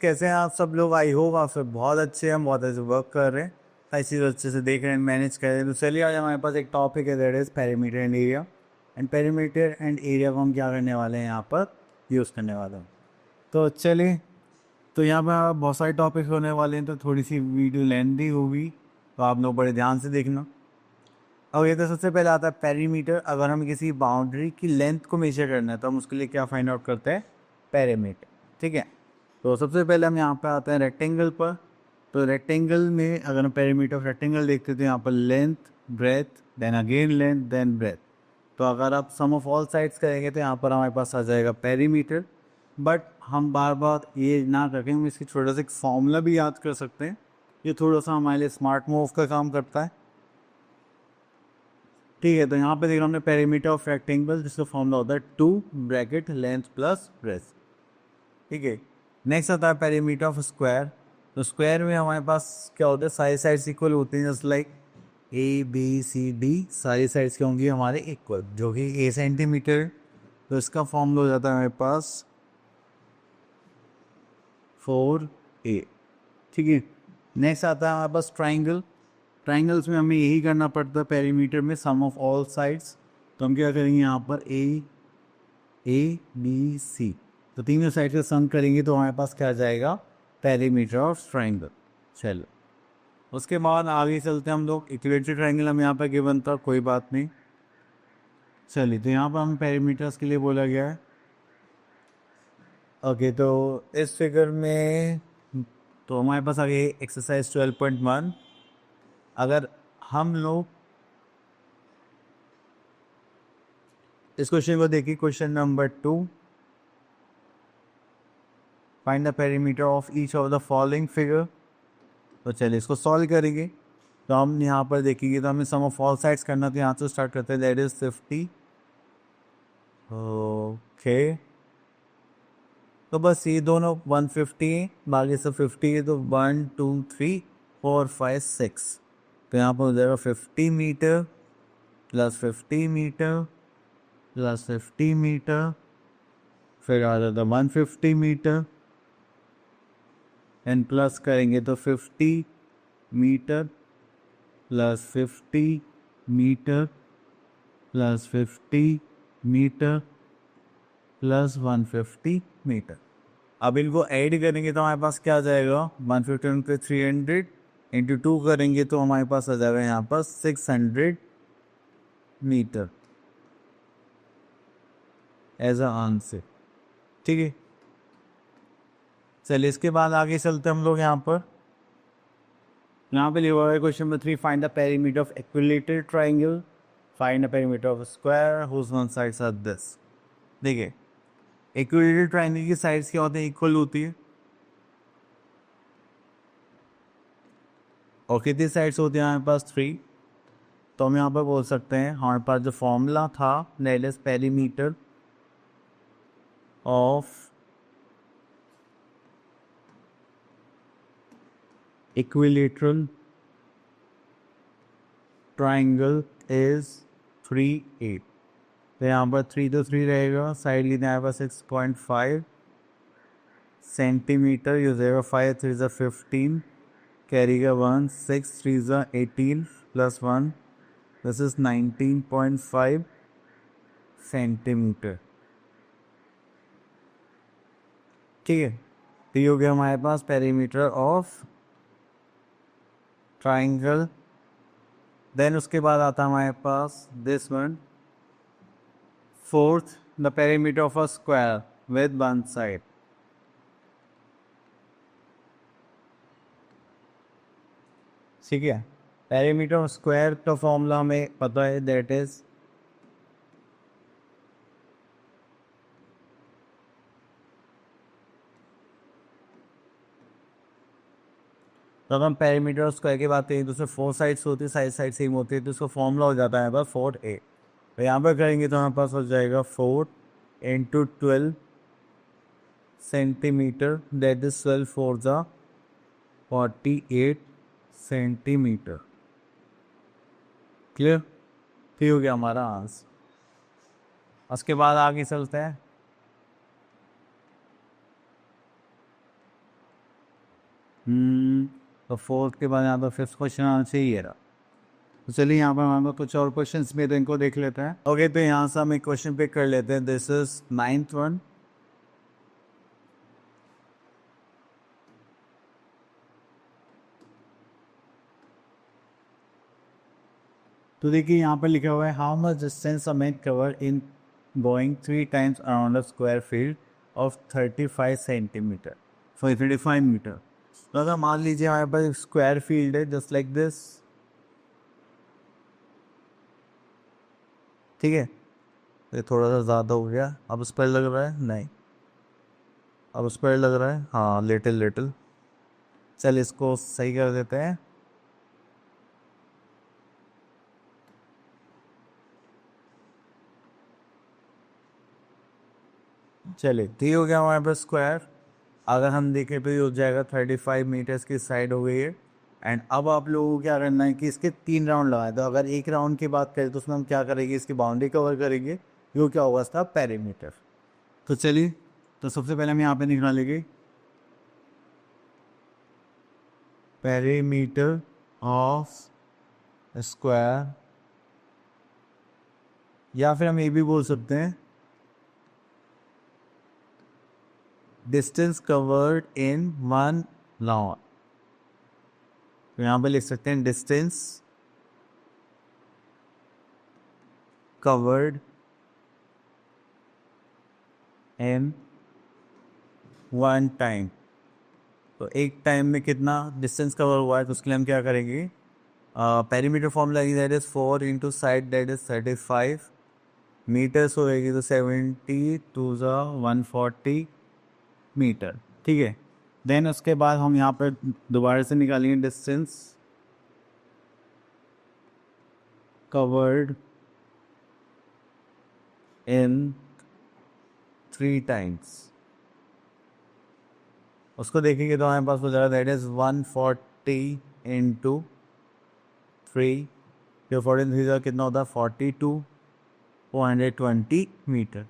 कैसे हैं आप सब लोग? आई होप आप सब बहुत अच्छे हैं, बहुत अच्छे वर्क कर रहे हैं, हर चीज़ अच्छे से देख रहे हैं, मैनेज कर रहे हैं। तो चलिए आज हमारे पास एक टॉपिक है, that is perimeter and area. And perimeter and area को हम क्या करने वाले हैं, यहाँ पर यूज़ करने वाले हैं। तो चलिए, तो यहाँ पर बहुत सारे टॉपिक्स होने वाले हैं, तो थोड़ी सी वीडियो लेंथी होगी, तो आप लोग बड़े ध्यान से देखना। अब ये तो सबसे पहले आता है पेरीमीटर। अगर हम किसी बाउंड्री की लेंथ को मेजर करना है तो हम उसके लिए क्या फाइंड आउट करते हैं? पेरीमीटर। ठीक है, तो सबसे पहले हम यहाँ पे आते हैं रेक्टेंगल पर। तो रेक्टेंगल में अगर हम पेरीमीटर ऑफ रेक्टेंगल देखते तो यहाँ पर length, breadth, then again length, then breadth. तो अगर आप सम ऑफ ऑल साइड्स करेंगे तो यहाँ पर हमारे पास आ जाएगा पेरीमीटर। बट हम बार बार ये ना करके हम इसकी छोटा सा एक फॉर्मूला भी याद कर सकते हैं। ये थोड़ा सा हमारे लिए स्मार्ट मूव का काम करता है। ठीक है, तो यहाँ पे देख रहा हमने पेरीमीटर ऑफ रेक्टेंगल, जिसका फॉर्मूला होता है 2 ब्रैकेट लेंथ प्लस ब्रेथ। ठीक है, नेक्स्ट आता है पेरीमीटर ऑफ स्क्वायर। तो स्क्वायर में हमारे पास क्या होता है, सारी साइड्स इक्वल होती हैं, just like A B C D, सारी साइड्स क्या होंगी हमारे इक्वल, जो कि ए सेंटीमीटर। तो इसका फॉर्मूला हो जाता है हमारे पास 4a। ठीक है, नेक्स्ट आता है हमारे पास ट्राइंगल। ट्राइंगल्स में हमें यही करना पड़ता है पेरीमीटर में, सम ऑफ ऑल साइड्स। तो हम क्या करेंगे यहाँ पर ए बी सी, तो तीनों साइड का सम करेंगे तो हमारे पास क्या आ जाएगा? Perimeter of triangle. चलो, उसके बाद आगे चलते हैं हम लोग। इक्विलेटरल ट्राइंगल हम यहाँ पर गिवन था, कोई बात नहीं। चलिए, तो यहाँ पर हमें पेरीमीटर्स के लिए बोला गया है। ओके, तो इस फिगर में तो हमारे पास आगे एक्सरसाइज 12.1। अगर हम लोग इस क्वेश्चन को देखिए, question number 2, find the perimeter of each of the following figure. तो चलिए इसको सॉल्व करेंगे। तो हम यहाँ पर देखेंगे तो हमें सम ऑफ ऑल साइड्स करना, तो यहाँ से स्टार्ट करते हैं, दैट इज 50। ओके, तो बस ये दोनों 150 है, बाकी सब 50 है, तो 1 2 3 4 5 6। तो यहाँ पर हो जाएगा 50 metre plus 50 metre plus 50 metre, फिर आ जाता 150 मीटर, एंड प्लस करेंगे तो 50 metre plus 50 metre plus 50 metre plus 150 metre. अब इनको ऐड करेंगे तो हमारे पास क्या आ जाएगा? 150 इंटू 300 इंटू 2 करेंगे तो हमारे पास आ जाएगा यहाँ पर 600 मीटर एज अ आंसर। ठीक है, चलिए इसके बाद आगे चलते हम लोग। यहाँ पे लिखा हुआ है question number 3, find the perimeter of equilateral triangle, find the perimeter of square whose one sides are this. देखिए, इक्विलेटरल ट्राइंगल की साइड्स क्या होती है? इक्वल होती है। और कितनी साइड्स होती है हमारे पास? 3। तो हम यहाँ पर बोल सकते हैं हमारे पास जो फॉर्मूला था, that is perimeter of equilateral triangle is 3a। तो यहाँ पर 3 तो 3 रहेगा, साइड लेते हैं यहाँ पर 6.5 सेंटीमीटर, यूज रहेगा 5 3 ज़ा 15, कैरी का 1, 6 3 ज़ा 18 प्लस 1, दिस इज 19.5 सेंटीमीटर। ठीक है, तो ये हो गया हमारे पास पेरीमीटर ऑफ ट्राइंगल। देन उसके बाद आता है हमारे पास this one, fourth, the perimeter of a square with one side. ठीक है, पेरीमीटर ऑफ स्क्वायर का फॉर्मूला हमें पता है, दैट इज तो अगर हम पेरीमीटर ऑफ स्क्वायर की बात करें तो उसमें 4 साइड्स होती है, साइड सेम होती है, तो उसका फॉर्मूला हो जाता है बस 4a। तो यहाँ पर करेंगे तो हमारे पास हो जाएगा 4 इंटू 12 सेंटीमीटर, दैट इज 12 4 ज़ा 48 सेंटीमीटर। क्लियर? तो ये हो गया हमारा आंसर। उसके बाद आगे चलते हैं। तो फोर्थ के बाद यहाँ पर फिफ्थ क्वेश्चन आना चाहिए ये रहा। तो चलिए यहाँ पर हमारे पास कुछ और क्वेश्चंस में तो इनको देख लेते हैं। ओके, तो यहाँ से हम एक क्वेश्चन पिक कर लेते हैं। This is 9th one. तो देखिए यहाँ पर लिखा हुआ है how much distance a man cover in going 3 times around a square field of 35 centimetre, sorry 35 metre. तो अगर मान लीजिए हमारे पास स्क्वायर फील्ड है जस्ट लाइक दिस, ठीक है। ये थोड़ा सा ज़्यादा हो गया, अब उस पर लग रहा है नहीं, अब उस पर लग रहा है हाँ, लिटिल लिटिल। चल इसको सही कर देते हैं। चलिए ठीक हो गया हमारे पास स्क्वायर। अगर हम देखें तो ये हो जाएगा 35 मीटर्स की साइड हो गई है। एंड अब आप लोगों को क्या करना है कि इसके 3 राउंड लगाए। तो अगर एक राउंड की बात करें तो उसमें हम क्या करेंगे, इसकी बाउंड्री कवर करेंगे, जो क्या होगा इसका पेरीमीटर। तो चलिए, तो सबसे पहले हम यहाँ पे निकालेंगे पेरीमीटर ऑफ स्क्वायर, या फिर हम ये भी बोल सकते हैं डिस्टेंस कवर्ड इन 1 राउंड। तो यहाँ पे लिख सकते हैं डिस्टेंस कवर्ड इन 1 टाइम। तो एक टाइम में कितना डिस्टेंस कवर हुआ है, तो उसके लिए हम क्या करेंगे, perimeter formula that is 4 into side that is 35 metres हो जाएगी, तो 70 टू 140 मीटर, ठीक है। देन उसके बाद हम यहाँ पर दोबारा से निकालेंगे डिस्टेंस कवर्ड इन 3 टाइम्स। उसको देखेंगे तो हमारे पास हो जाएगा दैट इज 140 इंटू 3, जो 43 का कितना होता है 42, 420 मीटर।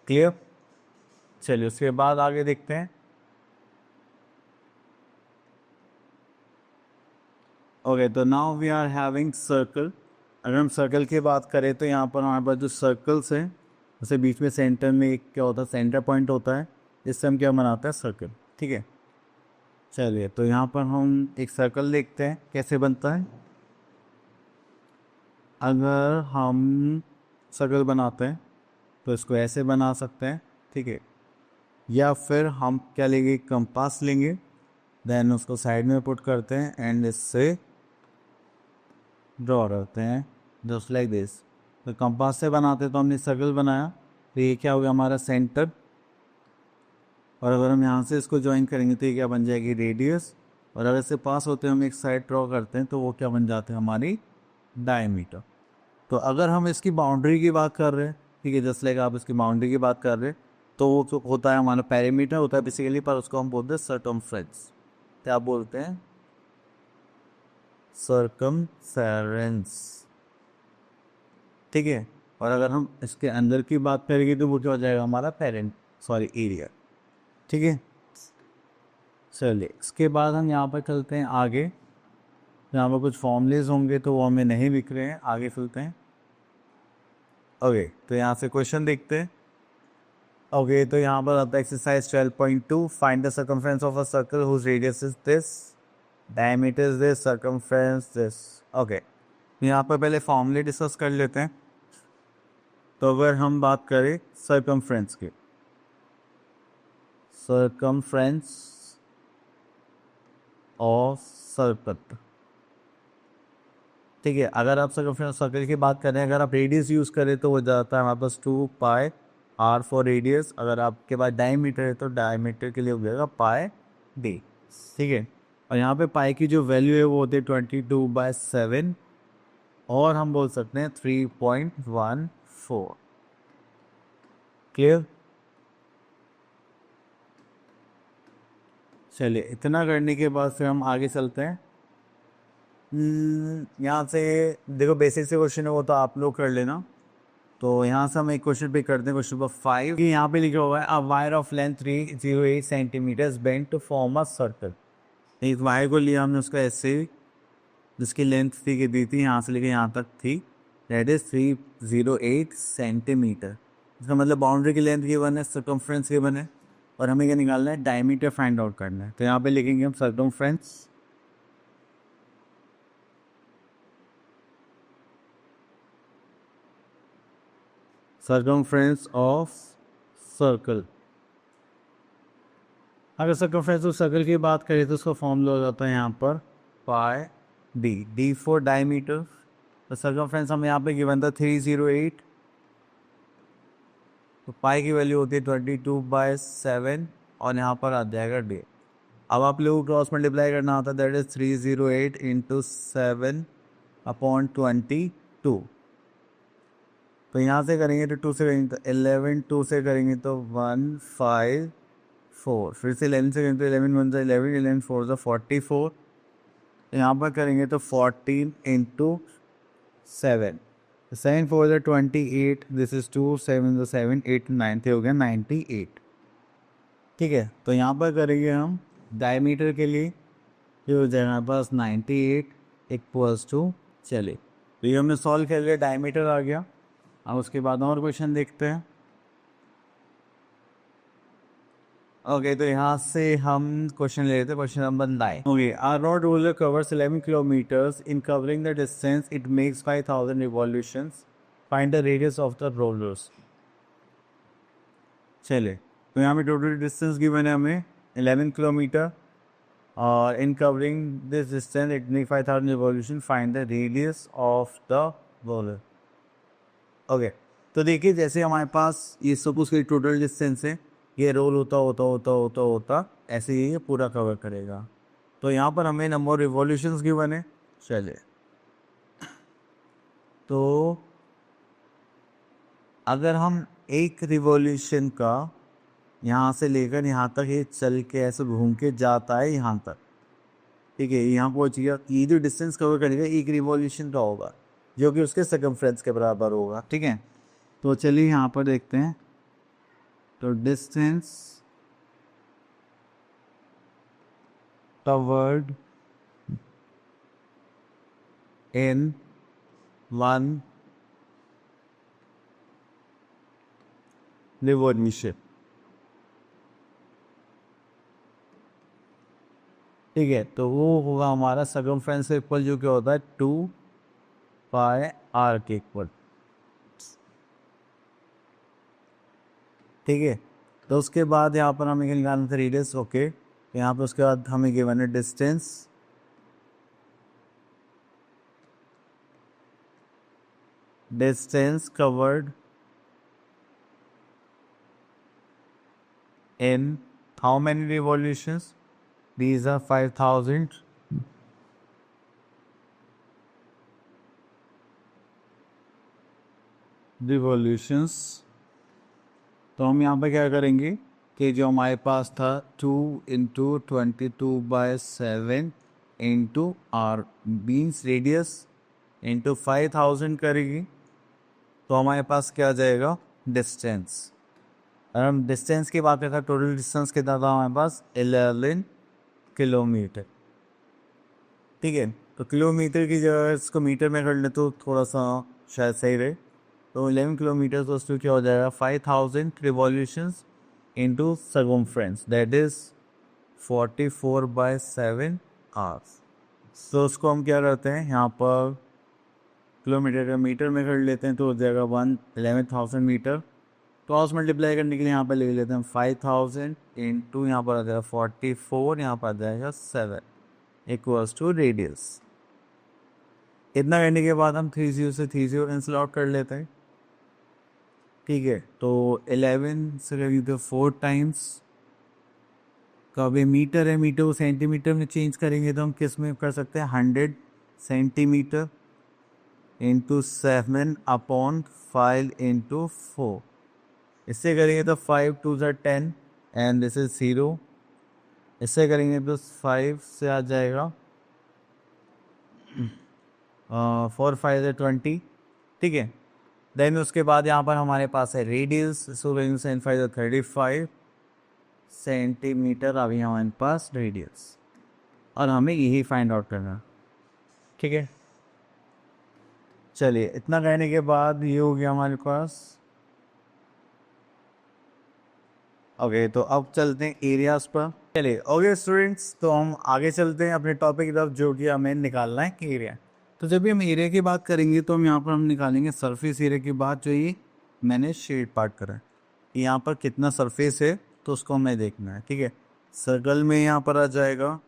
क्लियर। चलिए उसके बाद आगे देखते हैं। ओके, तो now we are having circle. अगर हम सर्कल की बात करें तो यहाँ पर हमारे पास जो सर्कल्स हैं, उसे बीच में सेंटर में एक क्या होता है, सेंटर पॉइंट होता है, जिससे हम क्या बनाते हैं, सर्कल, ठीक है। चलिए, तो यहाँ पर हम एक सर्कल देखते हैं कैसे बनता है। अगर हम सर्कल बनाते हैं तो इसको ऐसे बना सकते हैं, ठीक है। या फिर हम क्या लेंगे, कंपास लेंगे, देन उसको साइड में पुट करते हैं एंड इससे ड्रॉ करते हैं जस्ट लाइक दिस। तो कंपास से बनाते तो हमने सर्कल बनाया, तो ये क्या हो गया हमारा सेंटर। और अगर हम यहाँ से इसको ज्वाइन करेंगे तो ये क्या बन जाएगी, रेडियस। और अगर इससे पास होते हैं हम एक साइड ड्रॉ करते हैं तो वो क्या बन जाते हैं, हमारी डायमीटर। तो अगर हम इसकी बाउंड्री की बात कर रहे हैं, ठीक है, जस्ट लाइक आप इसकी बाउंड्री की बात कर रहे हैं, तो वो जो होता है हमारा पेरीमीटर होता है बेसिकली, पर उसको हम बोलते हैं सर्कमफ्रेंस। क्या बोलते हैं, सर्कमफेरेंस, ठीक है। और अगर हम इसके अंदर की बात करेंगे तो वो क्या हो जाएगा, हमारा एरिया, ठीक है। चलिए इसके बाद हम यहाँ पर चलते हैं आगे। यहाँ पर कुछ फॉर्मूलेज होंगे तो वो हमें नहीं दिख रहे हैं, आगे चलते हैं। ओके, तो यहाँ से क्वेश्चन देखते हैं। ओके, तो यहाँ पर आता है exercise 12.2, find the circumference of a circle whose radius is this, diameter is this, circumference this. Okay, यहाँ पर पहले फॉर्मूले डिस्कस कर लेते हैं। तो अगर हम बात करें सर्कमफ्रेंस की, सर्कमफ्रेंस ऑफ सर्कल, ठीक है। अगर आप सर्कल की बात करें, अगर आप रेडियस यूज़ करें तो हो जाता है हमारे पास 2 पाई आर फॉर रेडियस। अगर आपके पास डायमीटर है तो डायमीटर के लिए हो जाएगा पाई डी, ठीक है। और यहाँ पे पाई की जो वैल्यू है वो होती है 22/7, और हम बोल सकते हैं 3.14। क्लियर। चलिए, इतना करने के बाद फिर हम आगे चलते हैं। यहाँ से देखो बेसिक से क्वेश्चन है वो तो आप लोग कर लेना। तो यहाँ से हम एक क्वेश्चन पे करते हैं, क्वेश्चन नंबर 5। यहाँ पे लिखा हुआ है a wire of length 308 centimetre bend to form a circle. इस वायर को लिया हमने, उसका ऐसे जिसकी लेंथ थी कि दी थी यहाँ से लेके यहाँ तक थी, दैट इज 308 सेंटीमीटर। इसका मतलब बाउंड्री की लेंथ गिवन है, सर्कमफ्रेंस गिवन है, और हमें क्या निकालना है, डायमीटर फाइंड आउट करना है। तो यहाँ पे लिखेंगे हम सर्कमफ्रेंस, सर्कमफ्रेंस ऑफ सर्कल। अगर सर्कमफ्रेंस ऑफ सर्कल की बात करें तो उसका फॉर्मूला हो जाता है यहाँ पर पाई डी, डी फॉर डायमीटर। तो सर्कमफ्रेंस हमें यहाँ पे गिवन था 308, तो पाई की वैल्यू होती है 22/7 और यहाँ पर आ जाएगा डी। अब आप लोगों को क्रॉस मल्टीप्लाई करना होता है, दैट इज 308 इंटू 7/22। तो यहाँ से करेंगे तो 2 से करेंगे तो 11, 2 से करेंगे तो 154, फिर से 11 से करेंगे तो 11 1 से 11, 11 4 से 44। तो यहाँ पर करेंगे तो 14 इंटू 7, 7 4 से 28, दिस इज 2, 7 से 7, 8 9 थे, हो गया 98। ठीक है, तो यहाँ पर करेंगे हम डायमीटर के लिए, ये हो जाएगा हमारे पास 98 इक्वल्स टू, चलिए तो ये हमने सॉल्व कर लिया, डायमीटर आ गया। अब उसके बाद और क्वेश्चन देखते हैं। ओके, तो यहाँ से हम क्वेश्चन ले लेते हैं, question number 9। Okay, R road roller covers 11 kilometres, in covering the distance it makes 5000 revolutions, find the radius of the rollers. चलिए, तो यहाँ पे टोटल डिस्टेंस गिवन है हमें 11 किलोमीटर, और इन covering this distance it make 5000 revolution, find the radius of the roller. Okay, तो देखिए जैसे हमारे पास ये सपोज की टोटल डिस्टेंस है, ये रोल होता होता होता होता होता ऐसे ही ये पूरा कवर करेगा। तो यहाँ पर हमें नंबर रिवॉल्यूशंस गिवन है। चलिए, तो अगर हम एक रिवॉल्यूशन का यहाँ से लेकर यहाँ तक ये चल के ऐसे घूम के जाता है यहाँ तक, ठीक है, यहाँ पहुँच गया, ये जो डिस्टेंस कवर करेगा एक रिवॉल्यूशन का होगा, जो कि उसके सर्कमफ्रेंस के बराबर होगा। ठीक है, तो चलिए यहाँ पर देखते हैं। तो डिस्टेंस कवर्ड इन 1 रिवॉल्यूशन, ठीक है, तो वो होगा हमारा सर्कमफ्रेंस इक्वल, जो क्या होता है 2πr के इक्वल। ठीक है, तो उसके बाद यहाँ पर हमें निकालना था रेडियस। ओके, यहाँ पर उसके बाद हमें गिवन है distance, distance covered in how many revolutions, these are 5000 revolutions. तो हम यहाँ पे क्या करेंगे कि जो हमारे पास था 2 into 22/7 into R means radius into 5000 करेगी, तो हमारे पास क्या आ जाएगा, डिस्टेंस। अगर हम डिस्टेंस की बात करते हैं, टोटल डिस्टेंस कितना था हमारे पास, 11 किलोमीटर। ठीक है, तो किलोमीटर की जगह इसको मीटर में कर ले तो थोड़ा सा शायद सही रहे। तो 11 किलोमीटर तो उसमें क्या हो जाएगा, 5000 revolutions into circumference, that is 44/7 hours. तो उसको हम क्या करते हैं, यहाँ पर किलोमीटर का मीटर में कर लेते हैं, तो हो जाएगा 11,000 मीटर। क्रॉस मल्टीप्लाई करने के लिए यहाँ पर ले लेते हैं 5000 इंटू, यहाँ पर आ जाएगा 44, यहाँ पर आ जाएगा 7 इक्वल्स टू रेडियस। इतना करने के बाद हम 30 से 30 कैंसिल आउट कर लेते हैं। ठीक है, तो 11 से करेंगे तो 4 टाइम्स का भी मीटर है, मीटर को सेंटीमीटर में चेंज करेंगे तो हम किस में कर सकते हैं, 100 सेंटीमीटर इंटू 7/5 इंटू 4। इससे करेंगे तो 5 2 ज़ा 10 एंड दिस इज 0। इससे करेंगे तो 5 से आ जाएगा 4 5 ज़ा 20। ठीक है, देन उसके बाद यहाँ पर हमारे पास है रेडियस, सो रेडियस 35 सेंटीमीटर अभी हमारे पास रेडियस, और हमें यही फाइंड आउट करना है। ठीक है, चलिए इतना कहने के बाद ये हो गया हमारे पास। ओके, तो अब चलते हैं एरियाज पर। चलिए ओके स्टूडेंट्स, तो हम आगे चलते हैं अपने टॉपिक की तरफ, जो कि हमें निकालना है कि एरिया। तो जब भी हम एरिया की बात करेंगे तो हम यहाँ पर हम निकालेंगे सरफेस एरिया की बात, जो ये मैंने शेड पार्ट करा है। यहाँ पर कितना सरफेस है तो उसको हमें देखना है। ठीक है, सर्कल में यहाँ पर आ जाएगा,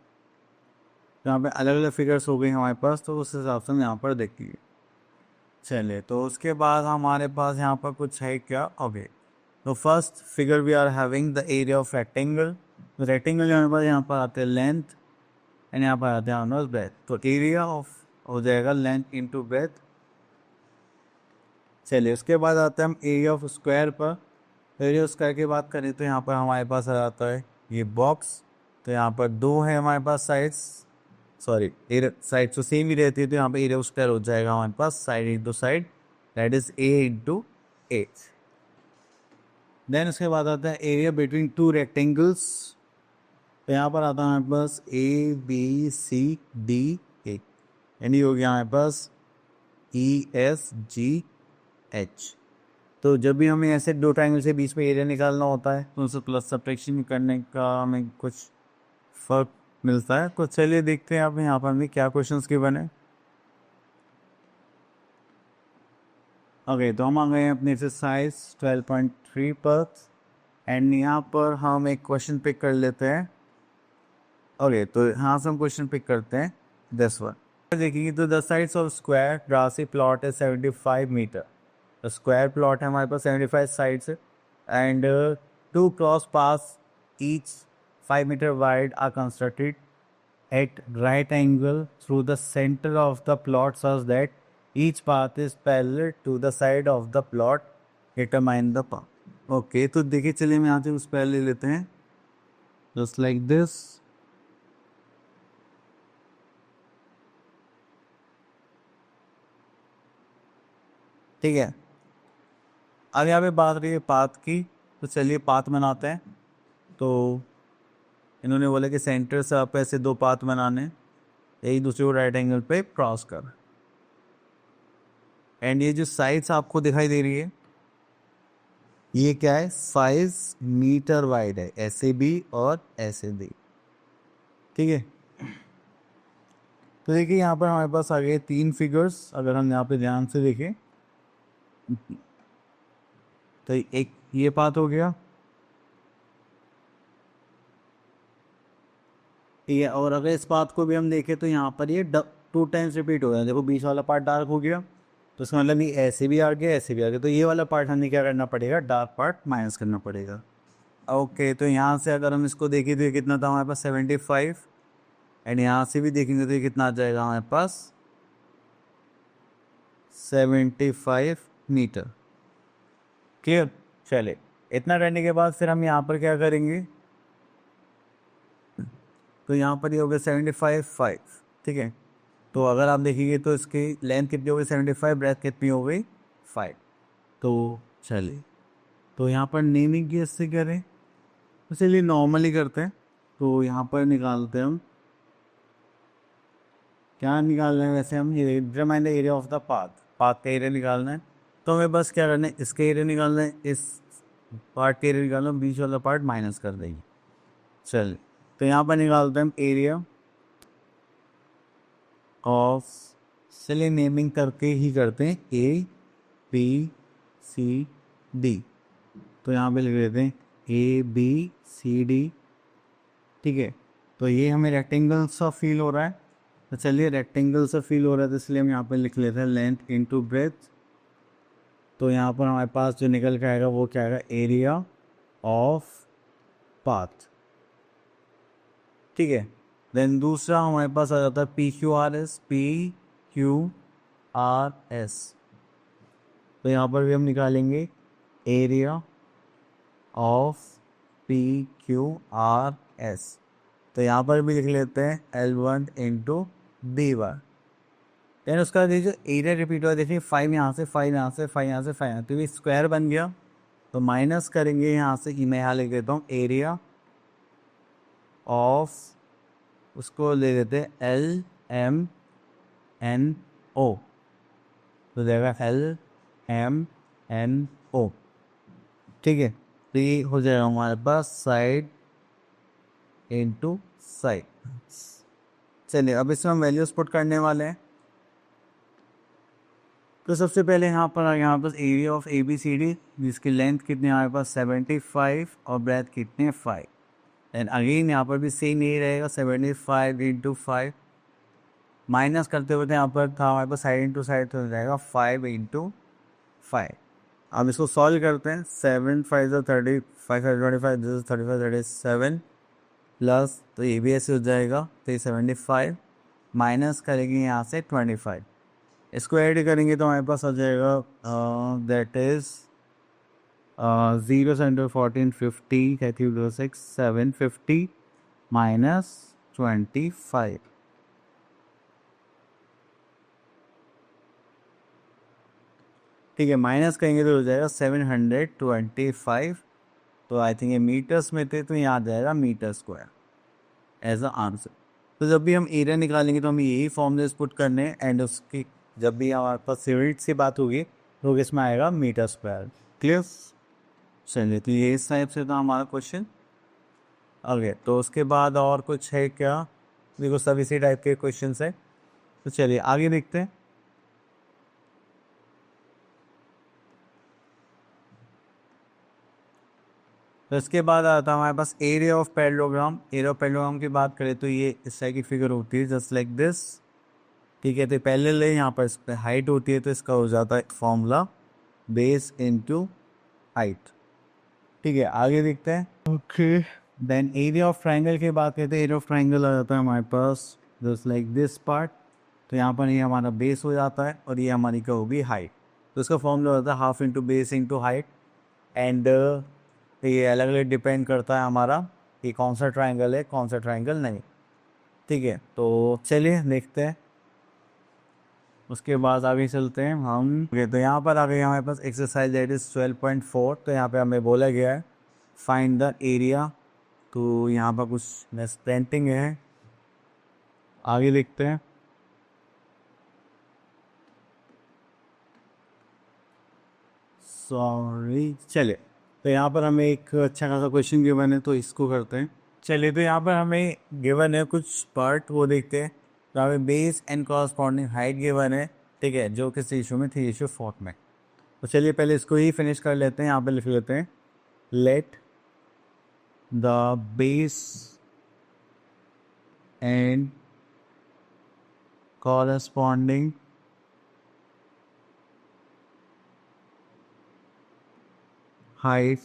यहाँ पे अलग अलग फिगर्स हो गई हमारे पास, तो उस हिसाब से हम यहाँ पर देखेंगे। चलिए, तो उसके बाद हमारे पास यहाँ पर कुछ है क्या। ओके, तो first figure we are having the area of rectangle. Rectangle हमारे पास यहाँ पर आते हैं लेंथ, एंड यहाँ पर आते हैं हमारे पास ब्रेथ। तो एरिया ऑफ हो जाएगा लेंथ इंटू ब्रेथ। चलिए, उसके बाद आता है हम एरिया ऑफ स्क्वायर पर। एरिया ऑफ स्क्वायर की बात करें तो यहाँ पर हमारे पास आ जाता है ये बॉक्स। तो यहाँ पर दो है हमारे पास साइड्स, सॉरी एरिया साइड तो सेम ही रहती है, तो यहाँ पे एरिया ऑफ स्क्वायर हो जाएगा हमारे पास side into side, that is a into a. Then उसके बाद आता है एरिया बिटवीन टू रेक्टेंगल्स। तो यहाँ पर आता है हमारे पास ए बी सी डी ए, यानी हो गया हमारे पास ई एस जी एच। तो जब भी हमें ऐसे दो ट्राइंगल से बीच में एरिया निकालना होता है तो उनसे प्लस सब्ट्रैक्शन करने का हमें कुछ फर्क मिलता है। तो चलिए देखते हैं आप यहाँ पर हमें क्या क्वेश्चंस गिवन है। ओके, तो हम आ गए हैं अपने एक्सरसाइज 12.3 पर, एंड यहाँ पर हम एक क्वेश्चन पिक कर लेते हैं। ओके, तो यहाँ से हम क्वेश्चन पिक करते हैं दिस वन। देखिए, तो the sides of square grassy plot है 75 मीटर। तो स्क्वायर प्लॉट है हमारे पास 75 साइड्स है, and two cross paths each 5 metre wide are constructed at right angle through the center of the plot such that each path is parallel to the side of the plot. Determine the path. Okay, तो देखिए, चलिए हम यहाँ से उस पहले ले लेते हैं, just like this. ठीक है, अब यहाँ पे बात रही है पाथ की, तो चलिए पाथ बनाते हैं। तो इन्होंने बोला कि सेंटर से आप ऐसे दो पाथ बनाने, एक दूसरे को राइट एंगल पे क्रॉस कर, एंड ये जो साइड्स आपको दिखाई दे रही है ये क्या है, 5 मीटर वाइड है, ऐसे भी और ऐसे भी। ठीक है, तो देखिए यहाँ पर हमारे पास आ गए 3 फिगर्स। अगर हम यहाँ पे ध्यान से देखें तो एक ये पाथ हो गया, ठीक है, और अगर इस पाथ को भी हम देखें तो यहाँ पर ये 2 टाइम्स रिपीट हो रहा है। देखो बीच वाला पार्ट डार्क हो गया, तो इसका मतलब ये ऐसे भी आ गया ऐसे भी आ गया, तो ये वाला पार्ट हमें क्या करना पड़ेगा, डार्क पार्ट माइनस करना पड़ेगा। ओके, तो यहाँ से अगर हम इसको देखें तो ये कितना था हमारे पास 75, एंड यहाँ से भी देखेंगे तो ये कितना आ जाएगा हमारे पास 75 मीटर। क्लियर। चले, इतना करने के बाद फिर हम यहाँ पर क्या करेंगे, तो यहाँ पर ये हो गया 75 ठीक है। तो अगर आप देखेंगे तो इसकी लेंथ कितनी हो गई 75, ब्रेथ कितनी हो गई 5। तो चलिए, तो यहाँ पर नेमिंग की इससे करें तो चलिए नॉर्मली करते हैं। तो यहाँ पर निकालते हैं हम, क्या निकाल रहे हैं वैसे हम, ये determine the area of the path, path का एरिया निकालना है। तो हमें बस क्या करना है, इसका एरिया निकालना है, इस पार्ट का एरिया निकालना है, बीच वाला पार्ट माइनस कर देंगे। चलिए, तो यहाँ पर निकालते हैं हम एरिया ऑफ, चलिए नेमिंग करके ही करते हैं, ए बी सी डी। तो यहाँ पे लिख देते हैं ए बी सी डी। ठीक है, तो ये हमें रेक्टेंगल सा फील हो रहा है, तो चलिए रेक्टेंगल सा फील हो रहा है तो इसलिए हम यहाँ पे लिख लेते हैं लेंथ इनटू ब्रेथ। तो यहाँ पर हमारे पास जो निकल के आएगा वो क्या आएगा, एरिया ऑफ पाथ। ठीक है, देन दूसरा हमारे पास आ जाता है P Q R S, P Q R S. तो यहाँ पर भी हम निकालेंगे area of P Q R S. तो यहाँ पर भी लिख लेते हैं L1 into B one. Then उसका जो एरिया रिपीट हुआ, देखिए 5 यहाँ से, 5 यहाँ से, 5 यहाँ से, 5 यहाँ, तो ये स्क्वायर बन गया। तो माइनस करेंगे यहाँ से, मैं यहाँ लिख देता हूँ एरिया ऑफ, उसको ले लेते हैं LMNO, तो जाएगा LMNO। ठीक है, तो ये हो जाएगा हमारे पास साइड इनटू साइड। चलिए अब इसमें हम वैल्यूज पुट करने वाले हैं। तो सबसे पहले यहाँ पर पास एरिया ऑफ ABCD, जिसकी लेंथ कितनी है हमारे पास 75 और ब्रेथ कितने 5। एंड अगेन यहाँ पर भी सेम यही रहेगा 75 इंटू 5, माइनस करते हुए यहाँ पर था हमारे पास साइड इंटू साइड, तो हो जाएगा 5 इंटू 5। अब इसको सॉल्व करते हैं। 7 5 30, 5 25, दिस इज 35 37 प्लस, तो ये भी ऐसे हो जाएगा, तो ये 75 माइनस करेंगे यहाँ से 25, इसको ऐड करेंगे तो हमारे पास आ जाएगा दैट इज 0 सेंटर 14 50 6 750 माइनस 25। ठीक है, माइनस करेंगे तो हो जाएगा 725। तो आई थिंक ये मीटर्स में थे, तो यहाँ आ जाएगा metre square as a answer. तो जब भी हम एरिया निकालेंगे तो हमें यही फॉर्मूलेस पुट करने हैं, एंड उसकी जब भी हमारे पास यूनिट से बात होगी तो इसमें आएगा मीटर स्क्वायर। क्लियर? चलिए, तो ये इस टाइप से था हमारा क्वेश्चन। ओके, तो उसके बाद और कुछ है क्या? देखो सब इसी टाइप के क्वेश्चन है, तो चलिए आगे देखते हैं। तो इसके बाद आता है हमारे पास area of parallelogram. Area of parallelogram की बात करें तो ये इस टाइप की फिगर होती है, जस्ट लाइक दिस। ठीक है, तो पैरेलल है, यहाँ पर इस पर हाइट होती है, तो इसका हो जाता है फॉर्मूला बेस इनटू हाइट। ठीक है, आगे देखते हैं। Okay, then area of triangle की बात करते हैं। एरिया ऑफ ट्राइंगल आ जाता है हमारे पास जस्ट लाइक दिस पार्ट। तो यहाँ पर ये हमारा बेस हो जाता है और ये हमारी क्या होगी हाइट। तो इसका फॉर्मूला होता है half into base into height. And ये अलग अलग डिपेंड करता है हमारा कि कौन सा ट्राइंगल है कौन सा ट्राइंगल नहीं। ठीक है, तो चलिए देखते हैं, उसके बाद आगे चलते हैं हम। ओके, तो यहाँ पर आ गए हमारे पास एक्सरसाइज दैट इज 12.4। तो यहाँ पे हमें बोला गया है फाइंड द एरिया। तो यहाँ पर कुछ मिसप्रिंटिंग है, आगे देखते हैं। सॉरी, चलिए, तो यहाँ पर हमें एक अच्छा खासा क्वेश्चन गिवन है, तो इसको करते हैं। चलिए, तो यहाँ पर हमें गिवन है कुछ पार्ट, वो देखते हैं। तो हमें base and corresponding height given है, ठीक है, जो किस इशू में थी, इशू 4 में। तो चलिए पहले इसको ही फिनिश कर लेते हैं। यहाँ पे लिख लेते हैं let the base and corresponding height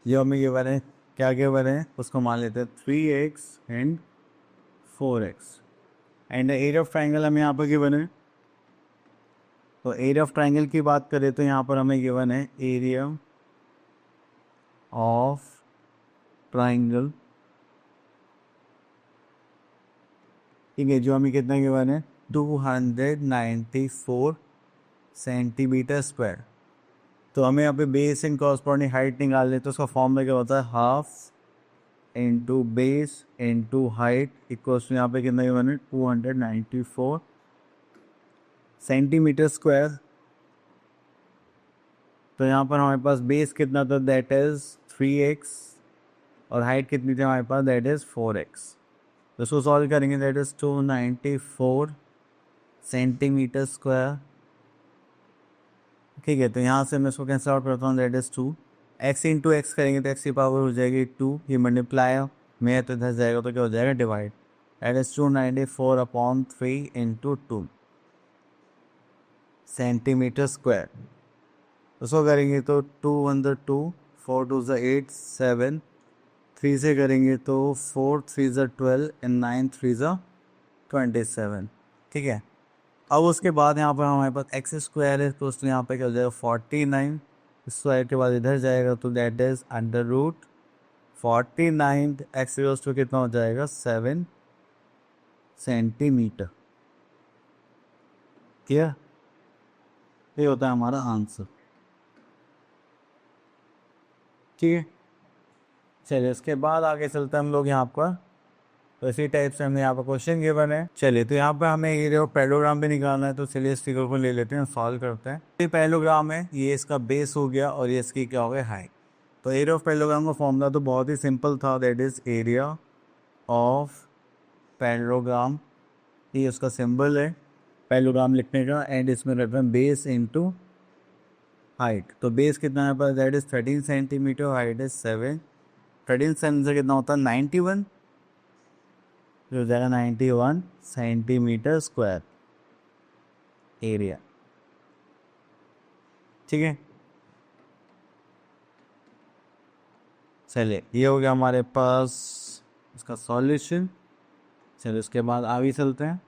जो हमें गिवन है, क्या गिवन है उसको मान लेते हैं 3x and 4x। And area of triangle हमें यहाँ पर गिवन है। तो एरिया ऑफ ट्राइंगल की बात करें तो यहाँ पर हमें गिवन है एरिया ऑफ ट्राइंगल। ठीक है, जो हमें कितना गिवन है 294 सेंटीमीटर स्क्वायर। तो हमें यहाँ पे बेस एंड कॉरस्पॉन्डिंग हाइट निकालनी है, तो उसका फॉर्मूला क्या होता है half into base into height equals to यहाँ पे कितना गिवन है 294 सेंटीमीटर स्क्वायर। तो यहाँ पर हमारे पास बेस कितना था, दैट इज 3x, और हाइट कितनी थी हमारे पास, दैट इज 4x। तो इसको सॉल्व करेंगे, दैट इज 294 सेंटीमीटर स्क्वायर। ठीक है, तो यहाँ से मैं इसको कैंसिल आउट करता हूँ, that is 2 x into x करेंगे तो एक्स की पावर हो जाएगी 2, ये मल्टीप्लाई में तो इधर जाएगा तो क्या हो जाएगा divide, that is 294/3 into 2 centimetre square. उसको करेंगे तो 2 1 2, 4 2 8 7, 3 से करेंगे तो 4 3 12 एंड 9 3 27। ठीक है, अब उसके बाद यहाँ पर हमारे पास एक्स स्क्वायर है, तो उसमें यहाँ पे क्या हो जाएगा 49 स्क्वायर के बाद इधर जाएगा तो that is under root 49 x two कितना हो जाएगा 7 सेंटीमीटर। क्या ये होता है हमारा आंसर। ठीक है, चलिए इसके बाद आगे चलते हैं हम लोग यहाँ पर। तो इसी टाइप से हमने यहाँ पर क्वेश्चन गिवन है। चलिए तो यहाँ पर हमें ये जो पैरेललोग्राम भी निकालना है, तो चलिए इस फिगर को ले लेते हैं, सॉल्व करते हैं। ये पैरेललोग्राम है, ये इसका बेस हो गया और ये इसकी क्या हो गया, हाइट। तो एरिया ऑफ पैरेललोग्राम का फॉर्मूला तो बहुत ही सिंपल था, that is area of parallelogram. ये उसका सिंबल है पैरेललोग्राम लिखने का, एंड इसमें रहता है बेस इंटू हाइट। तो बेस कितना है पर, that is 13 centimetre, height is 7। 13 centimetre कितना होता है, 91, जो हो जाएगा 91 सेंटीमीटर स्क्वायर एरिया। ठीक है, चलिए ये हो गया हमारे पास इसका सॉल्यूशन। चलिए उसके बाद आगे चलते हैं।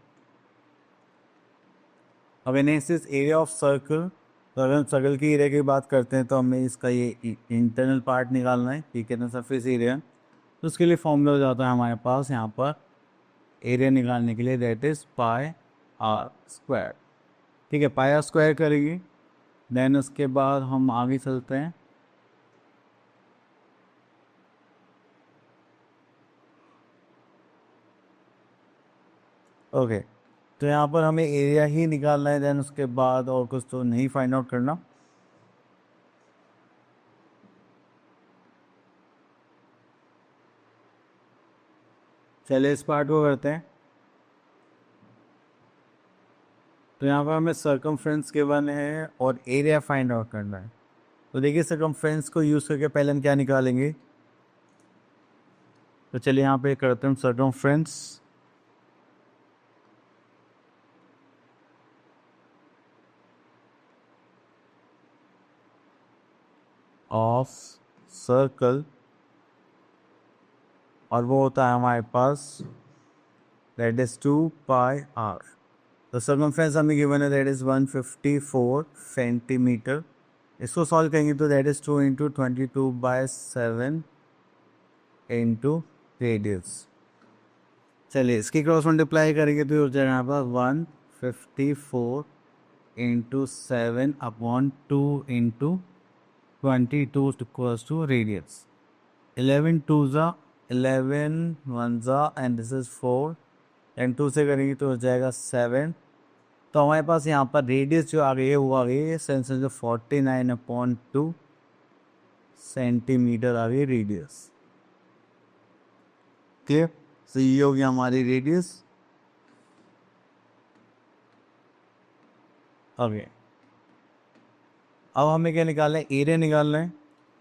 अब next is area of circle. तो अगर हम सर्कल की एरिया की बात करते हैं तो हमें इसका ये इंटरनल पार्ट निकालना है कि कितना सरफेस एरिया। तो उसके लिए फॉर्मूला हो जाता है हमारे पास यहाँ पर एरिया निकालने के लिए, that is pi R square. ठीक है, पाई आर स्क्वायर करेंगे, देन उसके बाद हम आगे चलते हैं। ओके, तो यहाँ पर हमें एरिया ही निकालना है, देन उसके बाद और कुछ तो नहीं फाइंड आउट करना। चलिए इस पार्ट को करते हैं। तो यहाँ पर हमें सर्कमफ्रेंस के वन है और एरिया फाइंड आउट करना है। तो देखिए सर्कमफ्रेंस को यूज़ करके पहले हम क्या निकालेंगे। तो चलिए यहाँ पे करते हैं सर्कमफ्रेंस। ऑफ सर्कल, और वो होता है हमारे पास दैट इज 2 पाई आर। तो सर्कमफ्रेंस हमें गिवन है दैट इज 154 सेंटीमीटर। इसको सॉल्व करेंगे तो that is 2 into 22/7 into radius. चलिए इसकी क्रॉस मल्टीप्लाई करेंगे तो हो जाएगा यहाँ पर 154 into 7/2 into 22 equals to radius. 11 two ज़ा 11 1 ज़ा एंड दिस इज 4 एंड 2 से करेंगे तो हो जाएगा 7। तो हमारे पास यहाँ पर रेडियस जो आ गई है वो आ गई है सेंसर जो 49/2 सेंटीमीटर आ गई रेडियस। क्लियर, तो ये हो गया हमारी रेडियस। ओके, अब हमें क्या निकालना है, एरिया निकालना है।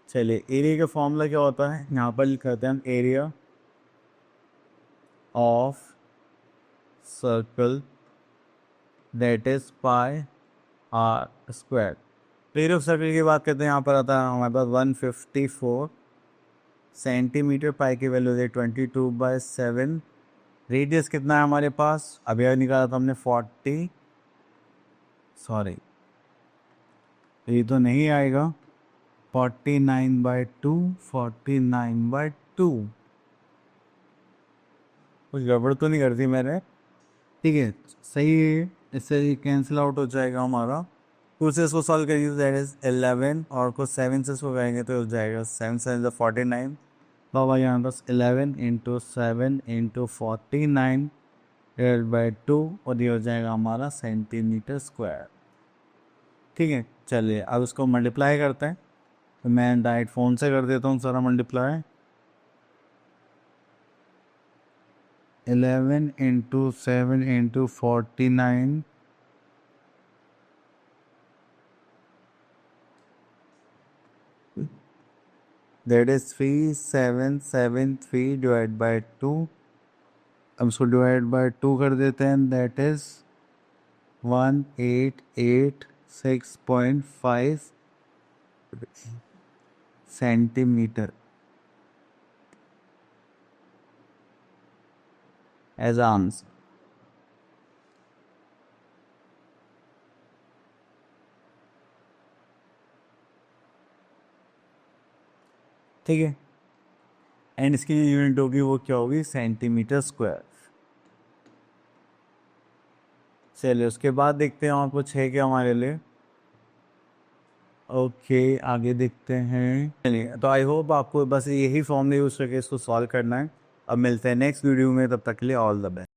चलिए एरिया का फॉर्मूला क्या होता है, यहाँ पर लिखते हैं हम area of circle that is pi R square. तो एरिया ऑफ सर्कल की बात करते हैं, यहाँ पर आता है हमारे पास 154 सेंटीमीटर, पाई की वैल्यू है 22/7। रेडियस कितना है हमारे पास, अभी निकाला था हमने 40, सॉरी ये तो नहीं आएगा, 49/2, 49/2, कुछ गड़बड़ तो नहीं करती मैंने। ठीक है, सही है, इससे कैंसिल आउट हो जाएगा हमारा। 2 से इसको सॉल्व करिए तो दैट इज 11, और कुछ 7 से इसको करेंगे तो हो जाएगा 7 7 49। तो अब यहाँ बस 11 इंटू 7 इंटू 49 डिवाइड/2, और ये हो जाएगा हमारा सेंटीमीटर स्क्वायर। ठीक है, चलिए अब इसको मल्टीप्लाई करते हैं। तो मैं डायरेक्ट फ़ोन से कर देता हूँ सारा multiply. 11 into 7 into 49, that is 3773 divide. अब इसको डिवाइड/2 कर देते हैं, that is 1886.5 centimetre as answer. ठीक है, एंड इसकी जो यूनिट होगी वो क्या होगी, सेंटीमीटर स्क्वायर। चलिए उसके बाद देखते हैं और कुछ है क्या हमारे लिए। ओके आगे देखते हैं। चलिए तो आई होप आपको बस यही फॉर्मूला यूज़ करके इसको सॉल्व करना है। अब मिलते हैं नेक्स्ट वीडियो में, तब तक के लिए ऑल द बेस्ट।